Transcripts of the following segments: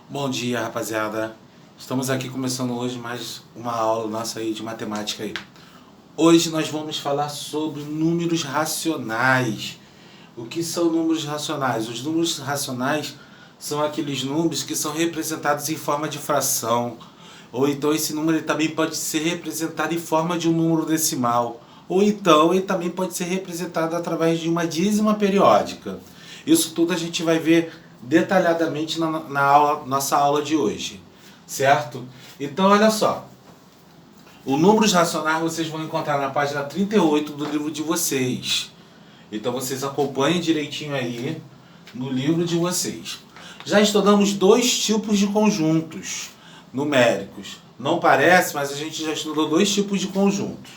Bom dia, rapaziada. Estamos aqui começando hoje mais uma aula nossa aí de matemática aí. Hoje nós vamos falar sobre números racionais. O que são números racionais? Os números racionais são aqueles números que são representados em forma de fração. Ou então esse número ele também pode ser representado em forma de um número decimal. Ou então ele também pode ser representado através de uma dízima periódica. Isso tudo a gente vai ver detalhadamente nossa aula de hoje, certo? Então olha só, o números racionais vocês vão encontrar na página 38 do livro de vocês. Então vocês acompanhem direitinho aí no livro de vocês. Já estudamos dois tipos de conjuntos numéricos. Não parece, mas a gente já estudou dois tipos de conjuntos.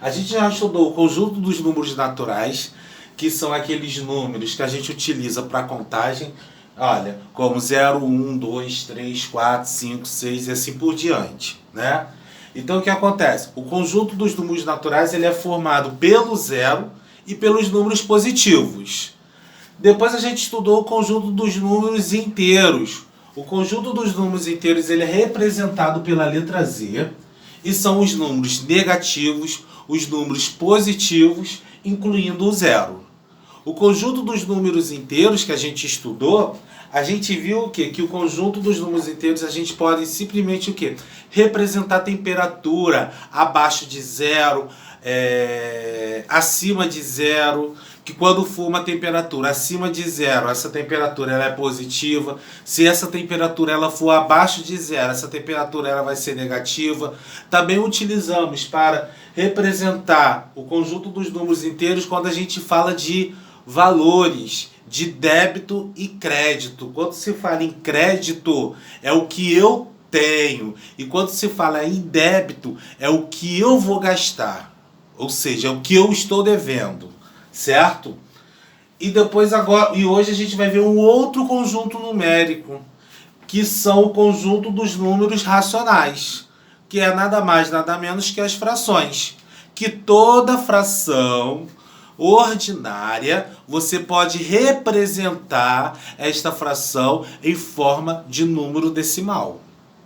A gente já estudou o conjunto dos números naturais, que são aqueles números que a gente utiliza para contagem, olha, como 0, 1, 2, 3, 4, 5, 6 e assim por diante, né? Então o que acontece? O conjunto dos números naturais ele é formado pelo zero e pelos números positivos. Depois a gente estudou o conjunto dos números inteiros. O conjunto dos números inteiros ele é representado pela letra Z e são os números negativos, os números positivos, incluindo o zero. O conjunto dos números inteiros que a gente estudou, a gente viu o quê? Que o conjunto dos números inteiros a gente pode simplesmente o quê? Representar a temperatura abaixo de zero, acima de zero, que quando for uma temperatura acima de zero, essa temperatura ela é positiva. Se essa temperatura ela for abaixo de zero, essa temperatura ela vai ser negativa. Também utilizamos para representar o conjunto dos números inteiros quando a gente fala de valores de débito e crédito. Quando se fala em crédito, é o que eu tenho. E quando se fala em débito, é o que eu vou gastar. Ou seja, é o que eu estou devendo. Certo? E depois agora, e hoje a gente vai ver um outro conjunto numérico, que são o conjunto dos números racionais, que é nada mais, nada menos que as frações. Que toda fração ordinária, você pode representar esta fração em forma de número decimal,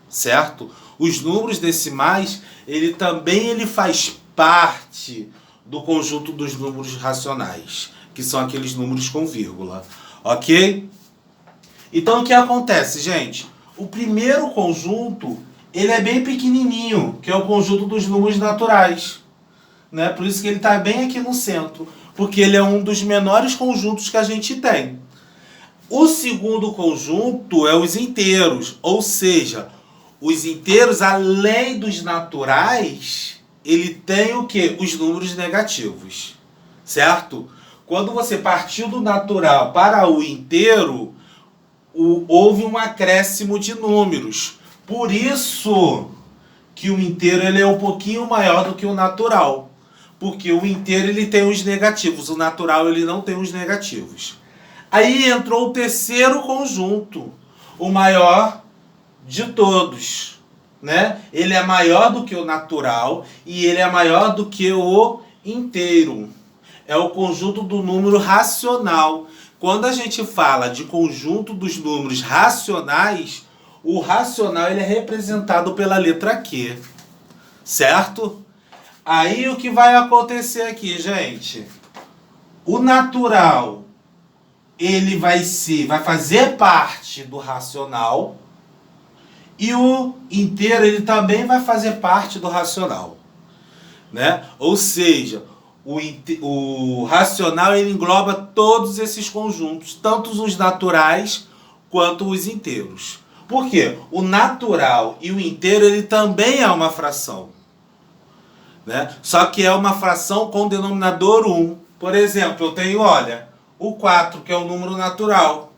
certo? Os números decimais, ele também faz parte do conjunto dos números racionais, que são aqueles números com vírgula, ok? Então o que acontece, gente? O primeiro conjunto, ele é bem pequenininho, que é o conjunto dos números naturais, né? Por isso que ele está bem aqui no centro, porque ele é um dos menores conjuntos que a gente tem. O segundo conjunto é os inteiros, ou seja, os inteiros, além dos naturais, ele tem o quê? Os números negativos, certo? Quando você partiu do natural para o inteiro, houve um acréscimo de números. Por isso que o inteiro ele é um pouquinho maior do que o natural. Porque o inteiro ele tem os negativos, o natural ele não tem os negativos. Aí entrou o terceiro conjunto, o maior de todos, né? Ele é maior do que o natural e ele é maior do que o inteiro. É o conjunto do número racional. Quando a gente fala de conjunto dos números racionais, o racional ele é representado pela letra Q, certo? Aí o que vai acontecer aqui, gente? O natural, ele vai fazer parte do racional e o inteiro, ele também vai fazer parte do racional, né? Ou seja, o racional, ele engloba todos esses conjuntos, tanto os naturais quanto os inteiros. Por quê? O natural e o inteiro, ele também é uma fração. Né? Só que é uma fração com denominador 1. Por exemplo, eu tenho, olha, o 4, que é um número natural.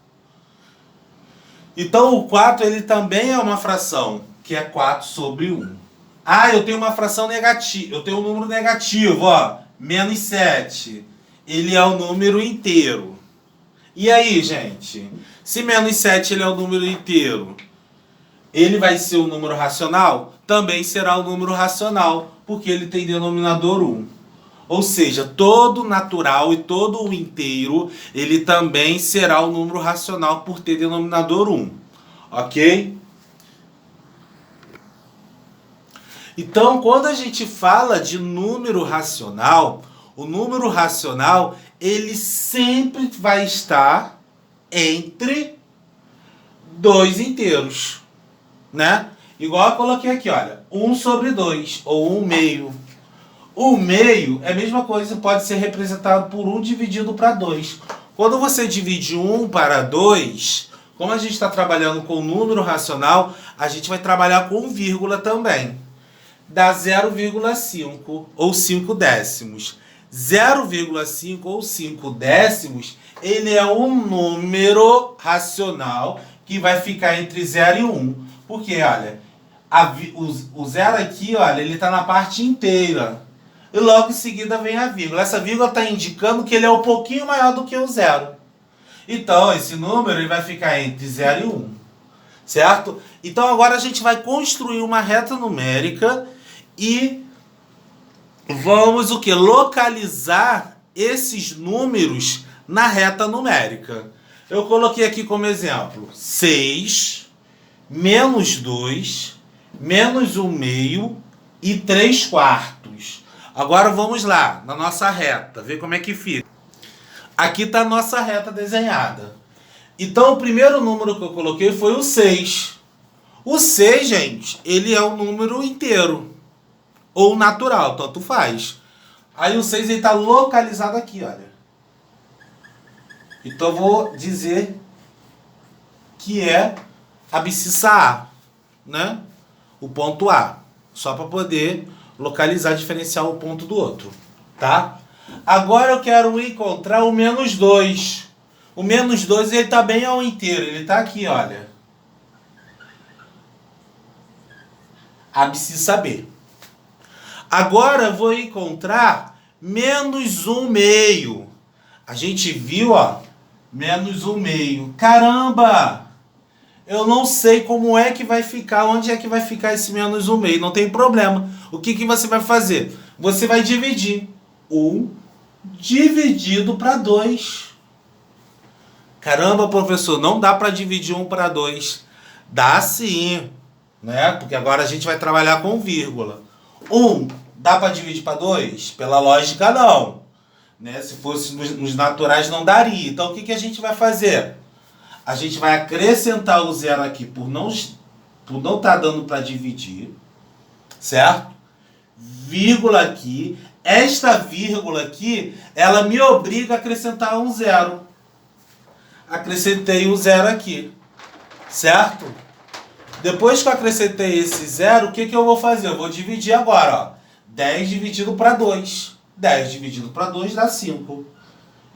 Então o 4 ele também é uma fração, que é 4 sobre 1. Ah, eu tenho uma fração negativa, eu tenho um número negativo, ó, menos 7. Ele é um número inteiro. E aí, gente? Se menos 7 ele é um número inteiro, ele vai ser um número racional? Também será um número racional, porque ele tem denominador 1. Ou seja, todo natural e todo o inteiro, ele também será um número racional por ter denominador 1. Ok? Então, quando a gente fala de número racional, o número racional, ele sempre vai estar entre dois inteiros, né? Igual eu coloquei aqui, olha, 1/2, ou 1/2. O meio é a mesma coisa, pode ser representado por 1 dividido para 2. Quando você divide 1 para 2, como a gente está trabalhando com número racional, a gente vai trabalhar com vírgula também. Dá 0,5 ou 5 décimos. 0,5 ou 5 décimos, ele é um número racional que vai ficar entre 0 e 1. Porque, olha, o zero aqui, olha, ele está na parte inteira. E logo em seguida vem a vírgula. Essa vírgula está indicando que ele é um pouquinho maior do que o zero. Então, esse número ele vai ficar entre 0 e 1. Certo? Então, agora a gente vai construir uma reta numérica e vamos o quê? Localizar esses números na reta numérica. Eu coloquei aqui como exemplo 6, menos 2, menos 1/2 e 3/4. Agora vamos lá, na nossa reta, ver como é que fica. Aqui está a nossa reta desenhada. Então, o primeiro número que eu coloquei foi o 6. O 6, gente, ele é um número inteiro. Ou natural, tanto faz. Aí o 6 está localizado aqui, olha. Então, eu vou dizer que é a abscissa A, né? O ponto A. Só para poder localizar, diferenciar um ponto do outro, tá? Agora eu quero encontrar o menos 2. O menos 2 ele está bem ao inteiro, ele está aqui, olha. Abscissa B. Agora eu vou encontrar menos 1/2. A gente viu, ó, menos 1/2. Caramba! Eu não sei como é que vai ficar, onde é que vai ficar esse menos 1/2. Não tem problema. O que você vai fazer? Você vai dividir 1 dividido para 2. Caramba, professor, não dá para dividir 1 para 2. Dá sim, né? Porque agora a gente vai trabalhar com vírgula. 1 dá para dividir para 2? Pela lógica, não. Né? Se fosse nos naturais, não daria. Então, o que a gente vai fazer? A gente vai acrescentar o zero aqui por não estar dando para dividir, certo? Vírgula aqui. Esta vírgula aqui, ela me obriga a acrescentar um zero. Acrescentei um zero aqui, certo? Depois que eu acrescentei esse zero, o que eu vou fazer? Eu vou dividir agora, ó. 10 dividido para 2. 10 dividido para 2 dá 5.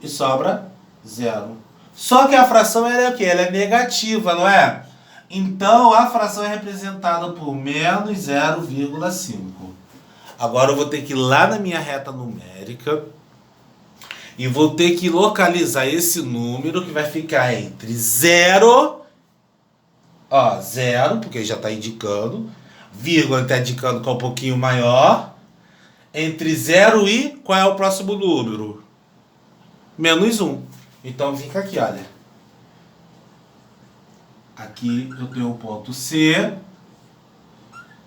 E sobra 0. Só que a fração ela é o quê? Ela é negativa, não é? Então, a fração é representada por menos 0,5. Agora eu vou ter que ir lá na minha reta numérica e vou ter que localizar esse número que vai ficar entre 0, ó, 0, porque já está indicando, vírgula está indicando que é um pouquinho maior, entre 0 e qual é o próximo número? Menos 1. Então fica aqui, olha. Aqui eu tenho o ponto C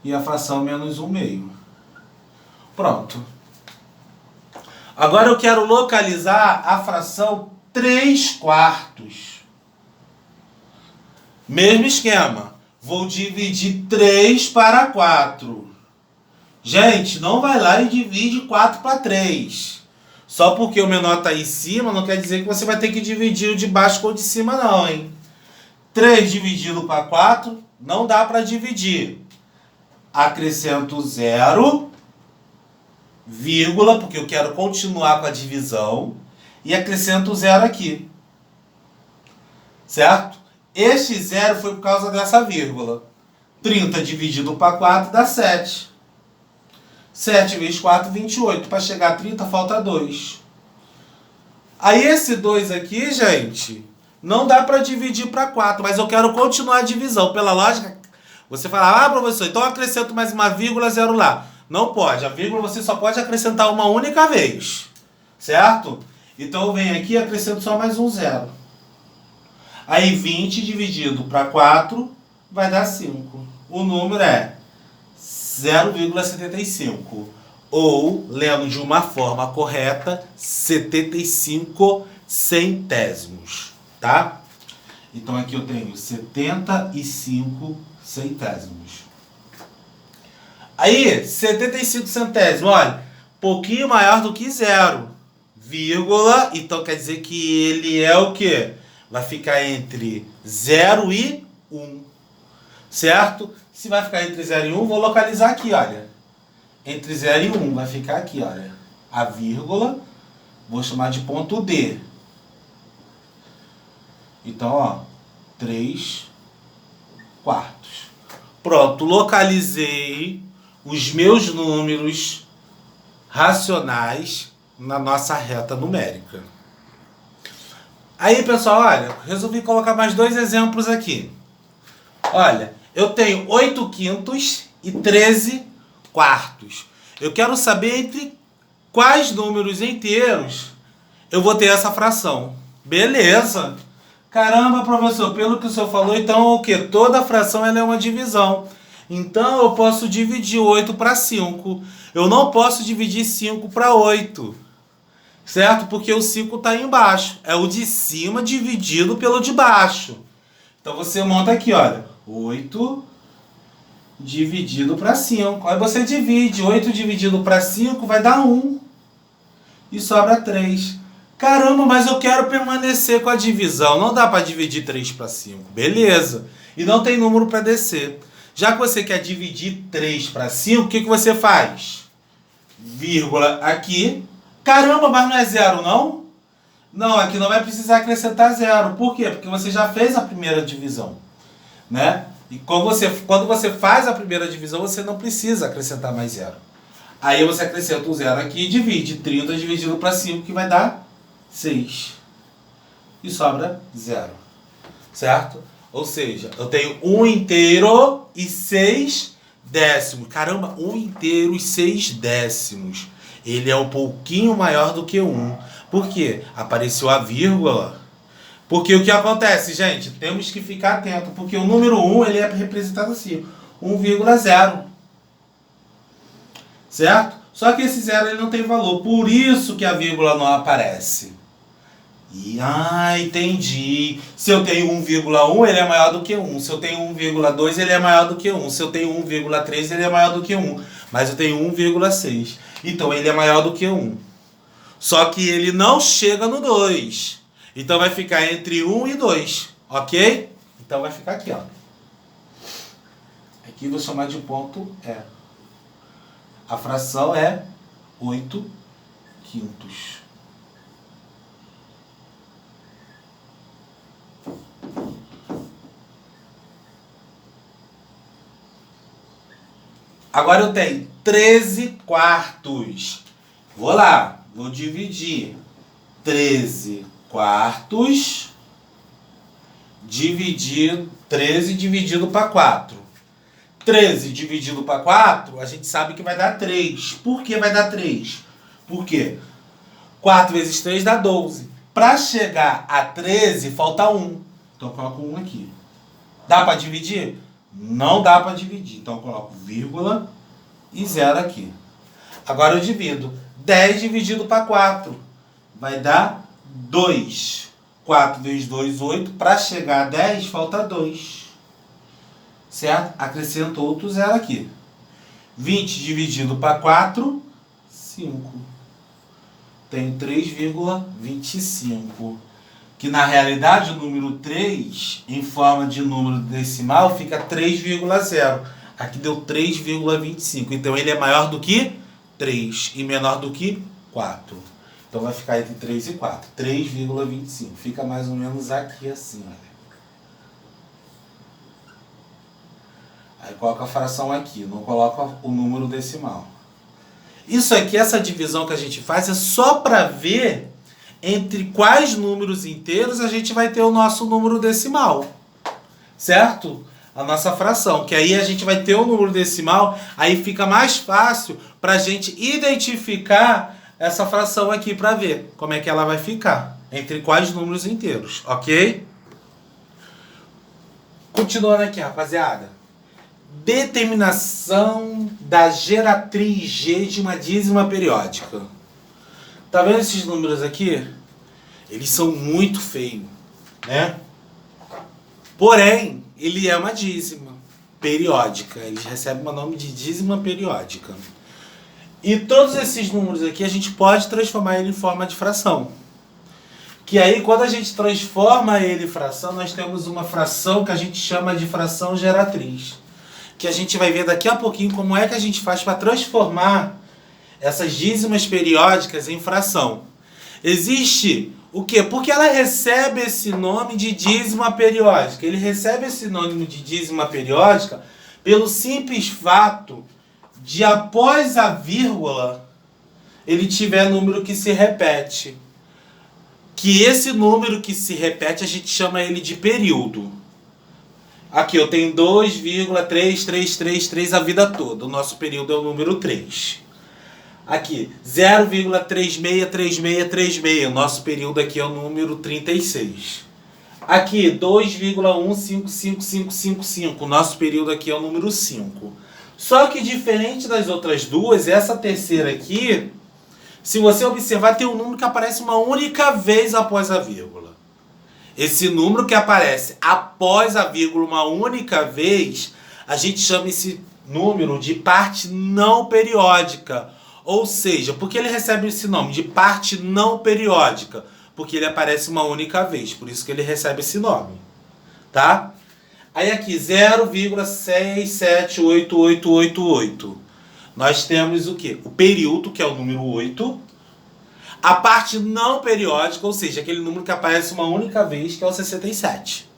e a fração menos 1/2. Pronto. Agora eu quero localizar a fração 3/4. Mesmo esquema. Vou dividir 3 para 4. Gente, não vai lá e divide 4 para 3. Só porque o menor está aí em cima, não quer dizer que você vai ter que dividir o de baixo com o de cima não, hein? 3 dividido para 4, não dá para dividir. Acrescento 0, vírgula, porque eu quero continuar com a divisão, e acrescento 0 aqui. Certo? Este 0 foi por causa dessa vírgula. 30 dividido para 4 dá 7. 7 vezes 4, 28. Para chegar a 30, falta 2. Aí esse 2 aqui, gente, não dá para dividir para 4, mas eu quero continuar a divisão. Pela lógica, você fala, professor, então eu acrescento mais uma vírgula, 0 lá. Não pode. A vírgula você só pode acrescentar uma única vez. Certo? Então eu venho aqui e acrescento só mais um 0. Aí 20 dividido para 4 vai dar 5. O número é 0,75. Ou, lendo de uma forma correta, 75 centésimos. Tá? Então aqui eu tenho 75 centésimos. Aí, 75 centésimos, olha, pouquinho maior do que zero. Vírgula, então quer dizer que ele é o quê? Vai ficar entre 0 e 1. Certo? Se vai ficar entre 0 e 1, vou localizar aqui, olha. Entre 0 e 1 vai ficar aqui, olha. A vírgula, vou chamar de ponto D. Então, ó, 3 quartos. Pronto, localizei os meus números racionais na nossa reta numérica. Aí, pessoal, olha, resolvi colocar mais dois exemplos aqui. Olha, eu tenho 8 quintos e 13 quartos. Eu quero saber entre quais números inteiros eu vou ter essa fração. Beleza. Caramba, professor, pelo que o senhor falou, então o quê? Toda fração ela é uma divisão. Então eu posso dividir 8 para 5. Eu não posso dividir 5 para 8. Certo? Porque o 5 está embaixo. É o de cima dividido pelo de baixo. Então você monta aqui, olha. 8 dividido para 5. Aí você divide. 8 dividido para 5 vai dar 1. E sobra 3. Caramba, mas eu quero permanecer com a divisão. Não dá para dividir 3 para 5. Beleza. E não tem número para descer. Já que você quer dividir 3 para 5, o que você faz? Vírgula aqui. Caramba, mas não é zero, não? Não, aqui não vai precisar acrescentar zero. Por quê? Porque você já fez a primeira divisão. Né? E quando você faz a primeira divisão, você não precisa acrescentar mais zero. Aí você acrescenta um zero aqui e divide. 30 dividido para 5, que vai dar 6. E sobra 0. Certo? Ou seja, eu tenho 1 inteiro e 6 décimos. Caramba, 1 inteiro e 6 décimos. Ele é um pouquinho maior do que 1. Por quê? Apareceu a vírgula. Porque o que acontece, gente? Temos que ficar atento. Porque o número 1 ele é representado assim. 1,0. Certo? Só que esse 0 ele não tem valor. Por isso que a vírgula não aparece. Entendi. Se eu tenho 1,1, ele é maior do que 1. Se eu tenho 1,2, ele é maior do que 1. Se eu tenho 1,3, ele é maior do que 1. Mas eu tenho 1,6. Então ele é maior do que 1. Só que ele não chega no 2. Então vai ficar entre 1 e 2. Ok? Então vai ficar aqui, ó. Aqui eu vou chamar de ponto E. A fração é 8 quintos. Agora eu tenho 13 quartos. Vou lá, vou dividir 13 quartos, 13 dividido para 4. 13 dividido para 4, a gente sabe que vai dar 3. Por que vai dar 3? Por quê? 4 vezes 3 dá 12. Para chegar a 13, falta 1. Então eu coloco 1 aqui. Dá para dividir? Não dá para dividir. Então eu coloco vírgula e 0 aqui. Agora eu divido. 10 dividido para 4. Vai dar 2. 4 vezes 2, 8. Para chegar a 10, falta 2. Certo? Acrescento outro 0 aqui. 20 dividido para 4, 5. Tenho 3,25. Que na realidade o número 3, em forma de número decimal, fica 3,0. Aqui deu 3,25. Então ele é maior do que 3 e menor do que 4. Então vai ficar entre 3 e 4. 3,25. Fica mais ou menos aqui assim, olha. Aí coloca a fração aqui, não coloca o número decimal. Isso aqui, essa divisão que a gente faz, é só para ver entre quais números inteiros a gente vai ter o nosso número decimal. Certo? A nossa fração. Que aí a gente vai ter o número decimal, aí fica mais fácil para a gente identificar essa fração aqui para ver como é que ela vai ficar. Entre quais números inteiros, ok? Continuando aqui, rapaziada. Determinação da geratriz G de uma dízima periódica. Tá vendo esses números aqui? Eles são muito feios, né? Porém, ele é uma dízima periódica. Ele recebe o nome de dízima periódica. E todos esses números aqui a gente pode transformar ele em forma de fração. Que aí, quando a gente transforma ele em fração, nós temos uma fração que a gente chama de fração geratriz. Que a gente vai ver daqui a pouquinho como é que a gente faz para transformar essas dízimas periódicas em fração. Existe o quê? Porque ela recebe esse nome de dízima periódica. Ele recebe esse nome de dízima periódica pelo simples fato de, após a vírgula, ele tiver número que se repete. Que esse número que se repete, a gente chama ele de período. Aqui eu tenho 2,3333 a vida toda. O nosso período é o número 3. Aqui, 0,363636. O nosso período aqui é o número 36. Aqui, 2,155555. O nosso período aqui é o número 5. Só que diferente das outras duas, essa terceira aqui, se você observar, tem um número que aparece uma única vez após a vírgula. Esse número que aparece após a vírgula uma única vez, a gente chama esse número de parte não periódica. Ou seja, por que ele recebe esse nome de parte não periódica? Porque ele aparece uma única vez, por isso que ele recebe esse nome. Tá? Aí aqui, 0,678888. Nós temos o quê? O período, que é o número 8. A parte não periódica, ou seja, aquele número que aparece uma única vez, que é o 67.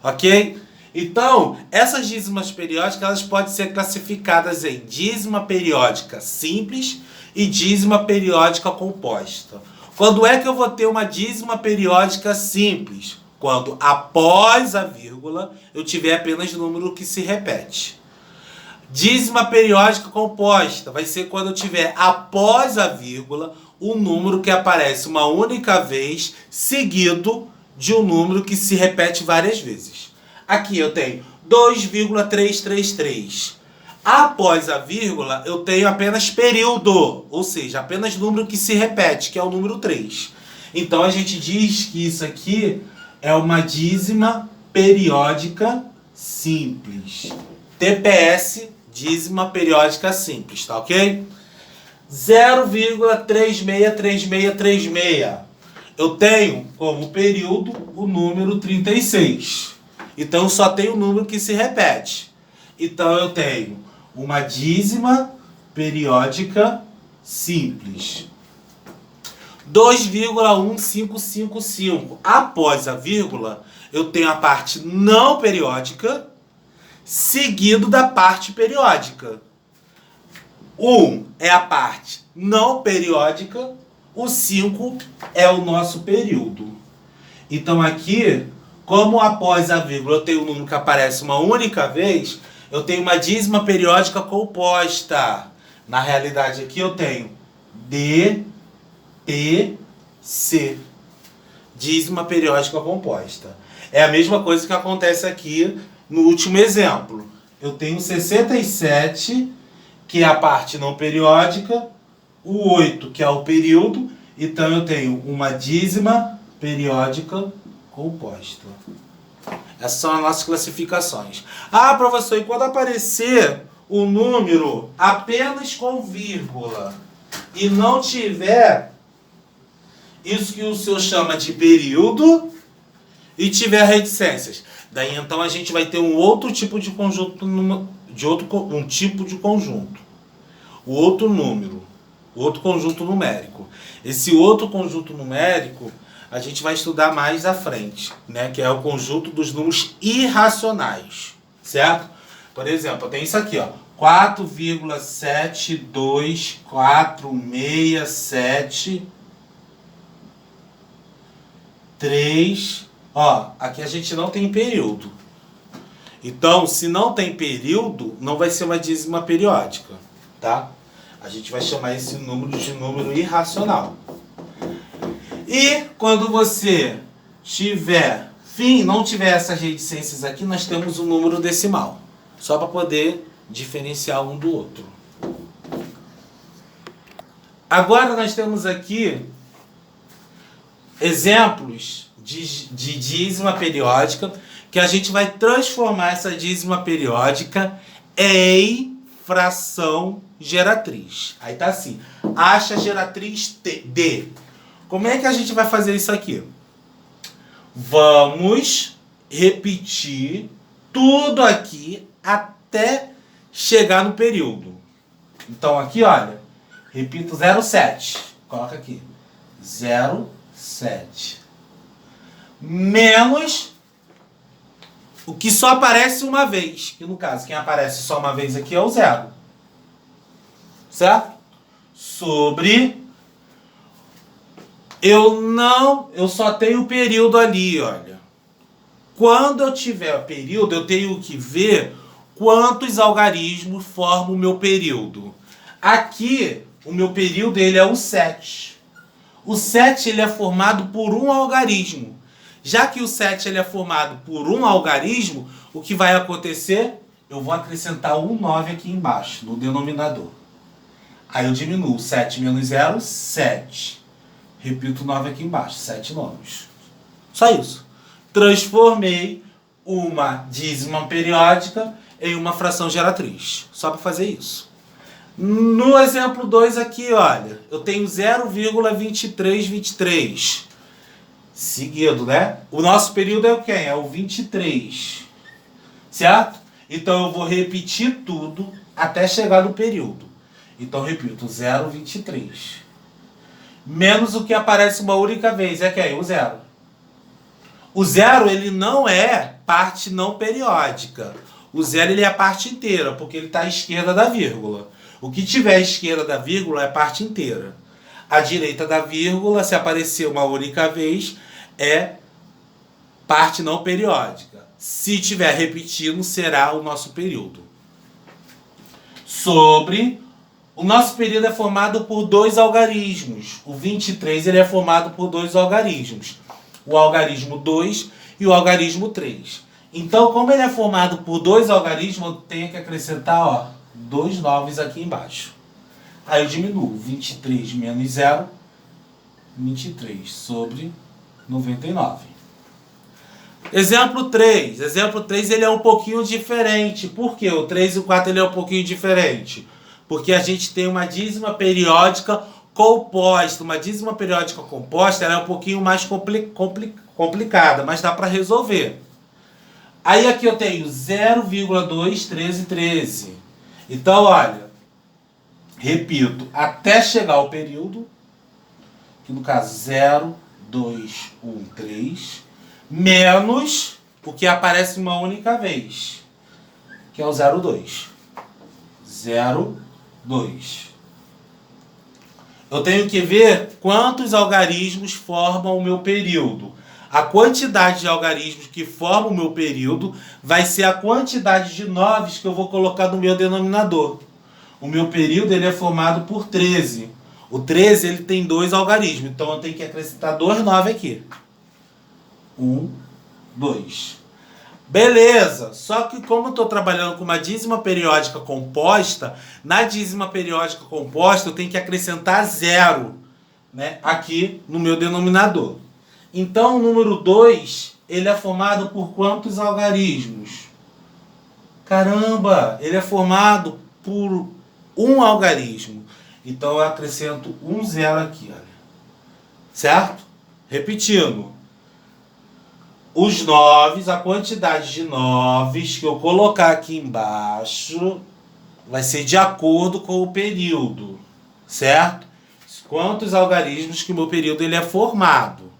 Ok? Então, essas dízimas periódicas elas podem ser classificadas em dízima periódica simples e dízima periódica composta. Quando é que eu vou ter uma dízima periódica simples? Quando após a vírgula eu tiver apenas número que se repete. Dízima periódica composta vai ser quando eu tiver após a vírgula um número que aparece uma única vez seguido de um número que se repete várias vezes. Aqui eu tenho 2,333. Após a vírgula eu tenho apenas período, ou seja, apenas número que se repete, que é o número 3. Então a gente diz que isso aqui é uma dízima periódica simples. TPS, dízima periódica simples, tá ok? 0,363636. Eu tenho como período o número 36. Então só tem o número que se repete. Então eu tenho uma dízima periódica simples. 2,1555. Após a vírgula, eu tenho a parte não periódica seguido da parte periódica. 1 é a parte não periódica, o 5 é o nosso período. Então aqui, como após a vírgula eu tenho um número que aparece uma única vez, eu tenho uma dízima periódica composta. Na realidade aqui eu tenho DPC, dízima periódica composta. É a mesma coisa que acontece aqui no último exemplo. Eu tenho 67, que é a parte não periódica, o 8, que é o período, então eu tenho uma dízima periódica composta. Essas são as nossas classificações. Ah, professor, e quando aparecer o número apenas com vírgula e não tiver isso que o senhor chama de período e tiver reticências, daí então a gente vai ter um outro tipo de conjunto, um tipo de conjunto, o outro número, o outro conjunto numérico. Esse outro conjunto numérico a gente vai estudar mais à frente, né? Que é o conjunto dos números irracionais, certo? Por exemplo, eu tenho isso aqui, ó, 4,72467,3. Ó, aqui a gente não tem período. Então, se não tem período, não vai ser uma dízima periódica, tá? A gente vai chamar esse número de número irracional. E quando você estiver fim não tiver essas reticências aqui, nós temos um número decimal. Só para poder diferenciar um do outro. Agora nós temos aqui exemplos de dízima periódica, que a gente vai transformar essa dízima periódica em fração geratriz. Aí tá assim, acha a geratriz D. Como é que a gente vai fazer isso aqui? Vamos repetir tudo aqui até chegar no período. Então aqui, olha, repito 0,7. Coloca aqui. 0,7. Menos o que só aparece uma vez. Que no caso, quem aparece só uma vez aqui é o 0. Certo? Sobre... Eu só tenho o período ali, olha. Quando eu tiver o período, eu tenho que ver quantos algarismos formam o meu período. Aqui, o meu período ele é o 7. O 7 ele é formado por um algarismo. Já que o 7 ele é formado por um algarismo, o que vai acontecer? Eu vou acrescentar um 9 aqui embaixo, no denominador. Aí eu diminuo 7 menos 0, 7. Repito 9 aqui embaixo, 7 nomes. Só isso. Transformei uma dízima periódica em uma fração geratriz. Só para fazer isso. No exemplo 2 aqui, olha, eu tenho 0,2323. Seguido, né? O nosso período é o quem? É o 23. Certo? Então eu vou repetir tudo até chegar no período. Então eu repito, 0,23. Menos o que aparece uma única vez, é quem? O 0. O 0, ele não é parte não periódica. O 0, ele é a parte inteira, porque ele está à esquerda da vírgula. O que tiver à esquerda da vírgula é a parte inteira. À direita da vírgula, se aparecer uma única vez, é parte não periódica. Se tiver repetindo, será o nosso período. Sobre... O nosso período é formado por dois algarismos. O 23 ele é formado por dois algarismos. O algarismo 2 e o algarismo 3. Então, como ele é formado por dois algarismos, eu tenho que acrescentar, dois 9 aqui embaixo. Aí eu diminuo. 23 menos 0, 23 sobre 99. Exemplo 3. Exemplo 3 ele é um pouquinho diferente. Por quê? O 3 e o 4 ele é um pouquinho diferente. Porque a gente tem uma dízima periódica composta. Uma dízima periódica composta ela é um pouquinho mais complicada, mas dá para resolver. Aí aqui eu tenho 0,21313. Então, olha, repito, até chegar ao período, que no caso 0,213, menos o que aparece uma única vez, que é o 0,2. 0,2. Eu tenho que ver quantos algarismos formam o meu período. A quantidade de algarismos que formam o meu período vai ser a quantidade de 9 que eu vou colocar no meu denominador. O meu período ele é formado por 13. O 13 ele tem dois algarismos, então eu tenho que acrescentar 2 9 aqui. 1, 2. Beleza, só que como eu estou trabalhando com uma dízima periódica composta, na dízima periódica composta eu tenho que acrescentar 0, né, aqui no meu denominador. Então o número 2, ele é formado por quantos algarismos? Caramba, ele é formado por um algarismo. Então eu acrescento um 0 aqui, olha. Certo? Repetindo. Os 9, a quantidade de 9 que eu colocar aqui embaixo vai ser de acordo com o período, certo? Quantos algarismos que o meu período ele é formado.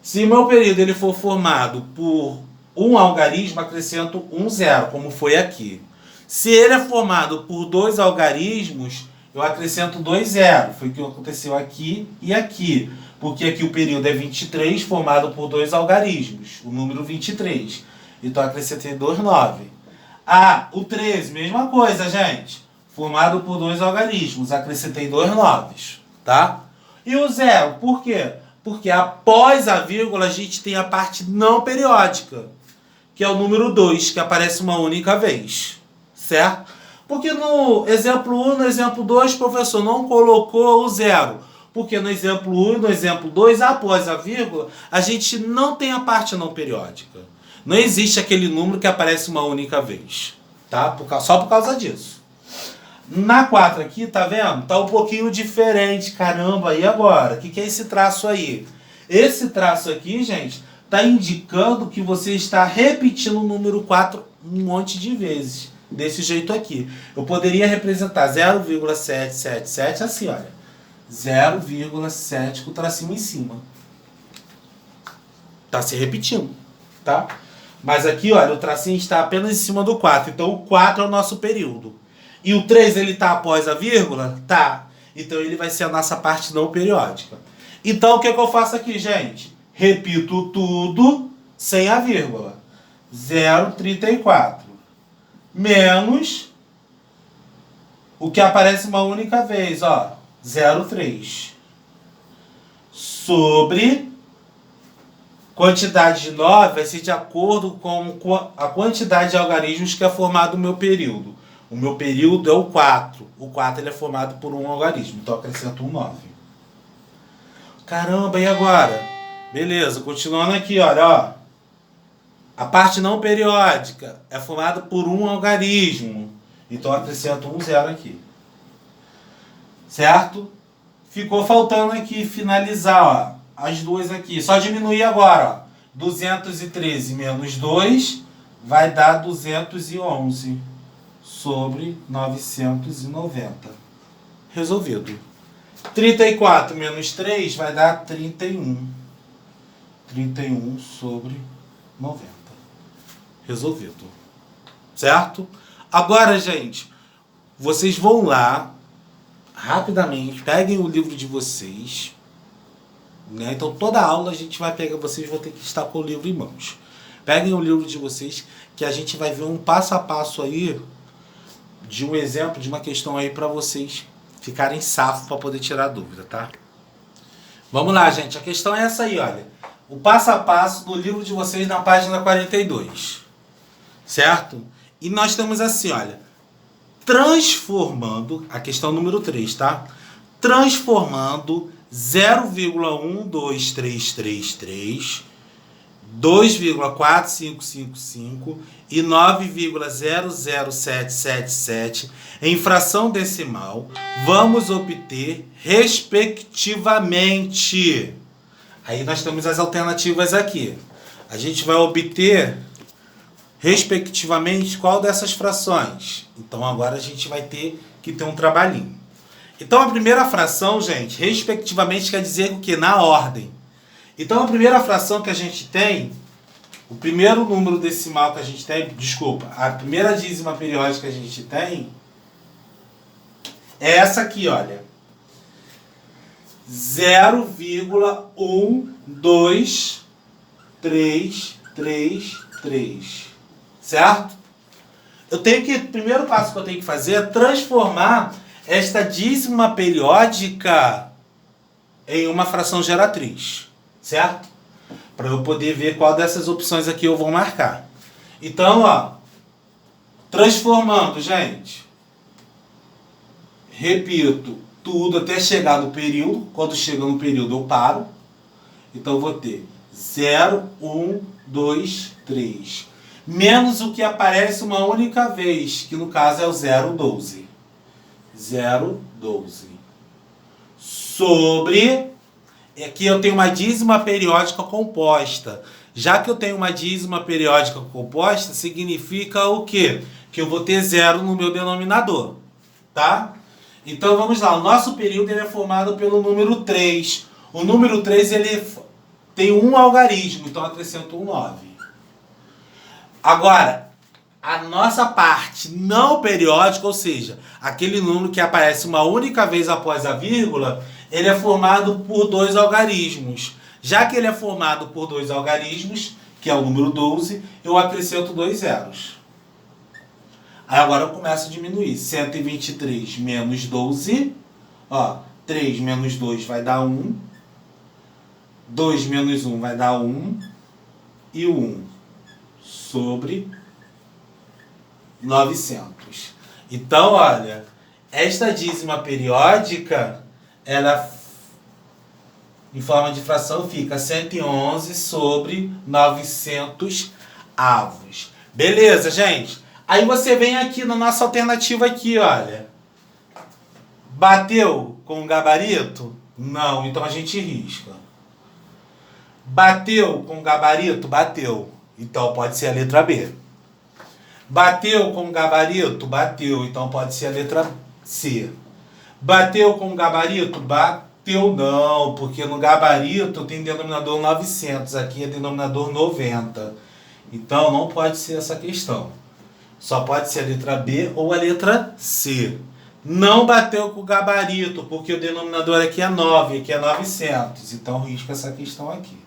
Se meu período ele for formado por um algarismo, acrescento um 0, como foi aqui. Se ele é formado por dois algarismos, eu acrescento 2 0. Foi o que aconteceu aqui e aqui. Porque aqui o período é 23, formado por dois algarismos, o número 23. Então acrescentei 2 9. Ah, o 13, mesma coisa, gente. Formado por dois algarismos, acrescentei 2 9, tá? E o 0, por quê? Porque após a vírgula a gente tem a parte não periódica, que é o número 2, que aparece uma única vez, certo? Porque no exemplo 1 e no exemplo 2 o professor não colocou o zero. Porque no exemplo 1 e no exemplo 2, após a vírgula, a gente não tem a parte não periódica. Não existe aquele número que aparece uma única vez, tá? Só por causa disso. Na 4 aqui, tá vendo? Tá um pouquinho diferente, caramba, e agora? O que é esse traço aí? Esse traço aqui, gente, tá indicando que você está repetindo o número 4 um monte de vezes. Desse jeito aqui. Eu poderia representar 0,777 assim, olha. 0,7 com o tracinho em cima. Tá se repetindo, tá? Mas aqui, olha, o tracinho está apenas em cima do 4. Então o 4 é o nosso período. E o 3, ele tá após a vírgula? Tá. Então ele vai ser a nossa parte não periódica. Então o que eu faço aqui, gente? Repito tudo sem a vírgula. 0,34 menos o que aparece uma única vez, ó, 0,3 sobre quantidade de 9 vai ser de acordo com a quantidade de algarismos que é formado no meu período. O meu período é o 4. O 4 ele é formado por um algarismo, então eu acrescento um 9. Caramba, e agora? Beleza, continuando aqui, olha, ó. A parte não periódica é formada por um algarismo. Então eu acrescento um zero aqui. Certo? Ficou faltando aqui finalizar, ó, as duas aqui. Só diminuir agora, ó. 213 menos 2 vai dar 211 sobre 990. Resolvido. 34 menos 3 vai dar 31. 31 sobre 90. Resolvido. Certo? Agora, gente, vocês vão lá, rapidamente, peguem o livro de vocês, né? Então, toda aula a gente vai pegar, vocês vão ter que estar com o livro em mãos. Peguem o livro de vocês, que a gente vai ver um passo a passo aí, de um exemplo, de uma questão aí para vocês ficarem safos para poder tirar dúvida, tá? Vamos lá, gente. A questão é essa aí, olha. O passo a passo do livro de vocês na página 42. Certo? E nós temos assim, olha. Transformando, a questão número 3, tá? Transformando 0,12333, 2,4555 e 9,00777 em fração decimal, vamos obter, respectivamente. Aí nós temos as alternativas aqui. A gente vai obter, respectivamente, qual dessas frações? Então agora a gente vai ter que ter um trabalhinho. Então a primeira fração, gente, respectivamente quer dizer o quê? Na ordem. Então a primeira fração que a gente tem, o primeiro número decimal que a gente tem, desculpa, a primeira dízima periódica que a gente tem é essa aqui, olha. 0,12333. Certo? O primeiro passo que eu tenho que fazer é transformar esta dízima periódica em uma fração geratriz. Certo? Para eu poder ver qual dessas opções aqui eu vou marcar. Então, ó, transformando, gente. Repito tudo até chegar no período. Quando chega no período eu paro. Então eu vou ter 0, 1, 2, 3. Menos o que aparece uma única vez, que no caso é o 0,12. 0,12. Sobre... Aqui eu tenho uma dízima periódica composta. Já que eu tenho uma dízima periódica composta, significa o quê? Que eu vou ter zero no meu denominador. Tá? Então vamos lá. O nosso período ele é formado pelo número 3. O número 3 ele tem um algarismo, então eu acrescento um 9. Agora, a nossa parte não periódica, ou seja, aquele número que aparece uma única vez após a vírgula, ele é formado por dois algarismos. Já que ele é formado por dois algarismos, que é o número 12, eu acrescento dois zeros. Aí agora eu começo a diminuir. 123 menos 12, ó, 3 menos 2 vai dar 1. 2 menos 1 vai dar 1. E o 1 sobre 900. Então, olha, esta dízima periódica, ela em forma de fração fica 111 sobre 900 avos. Beleza, gente? Aí você vem aqui na nossa alternativa aqui, olha. Bateu com o gabarito? Não, então a gente risca. Bateu com o gabarito? Bateu. Então pode ser a letra B. Bateu com o gabarito? Bateu. Então pode ser a letra C. Bateu com o gabarito? Bateu não, porque no gabarito tem denominador 900, aqui é denominador 90. Então não pode ser essa questão. Só pode ser a letra B ou a letra C. Não bateu com o gabarito, porque o denominador aqui é 9, aqui é 900. Então risca essa questão aqui.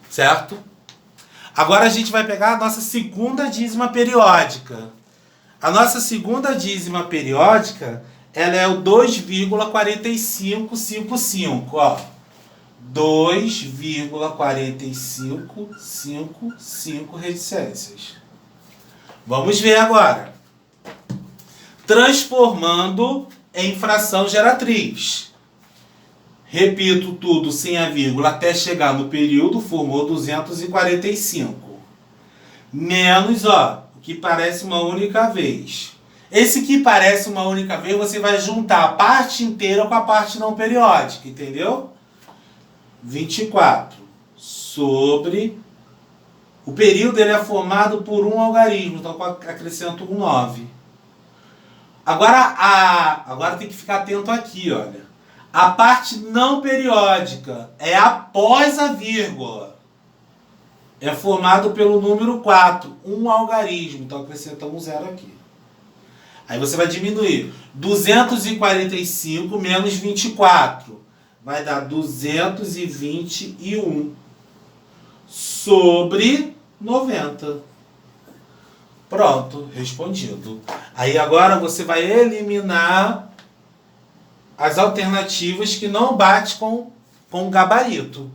Certo? Agora a gente vai pegar a nossa segunda dízima periódica. A nossa segunda dízima periódica, ela é o 2,4555, ó. 2,4555 reticências. Vamos ver agora. Transformando em fração geratriz. Repito tudo sem a vírgula até chegar no período, formou 245. Menos, ó, o que parece uma única vez. Esse que parece uma única vez, você vai juntar a parte inteira com a parte não periódica, entendeu? 24 sobre... O período ele é formado por um algarismo, então acrescento um 9. Agora tem que ficar atento aqui, olha. A parte não periódica é após a vírgula. É formado pelo número 4, um algarismo. Então acrescenta um 0 aqui. Aí você vai diminuir. 245 menos 24. Vai dar 221 sobre 90. Pronto, respondido. Aí agora você vai eliminar as alternativas que não bate com o gabarito.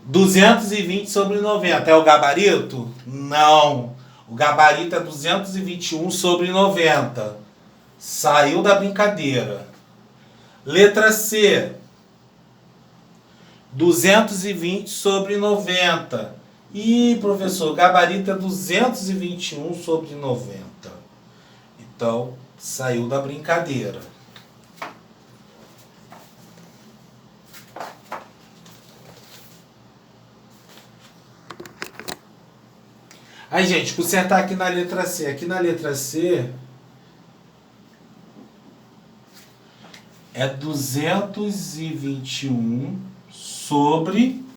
220 sobre 90 é o gabarito? Não. O gabarito é 221 sobre 90. Saiu da brincadeira. Letra C. 220 sobre 90. Ih, professor, o gabarito é 221 sobre 90. Então, saiu da brincadeira. Aí, gente, consertar aqui na letra C. Aqui na letra C é 221 sobre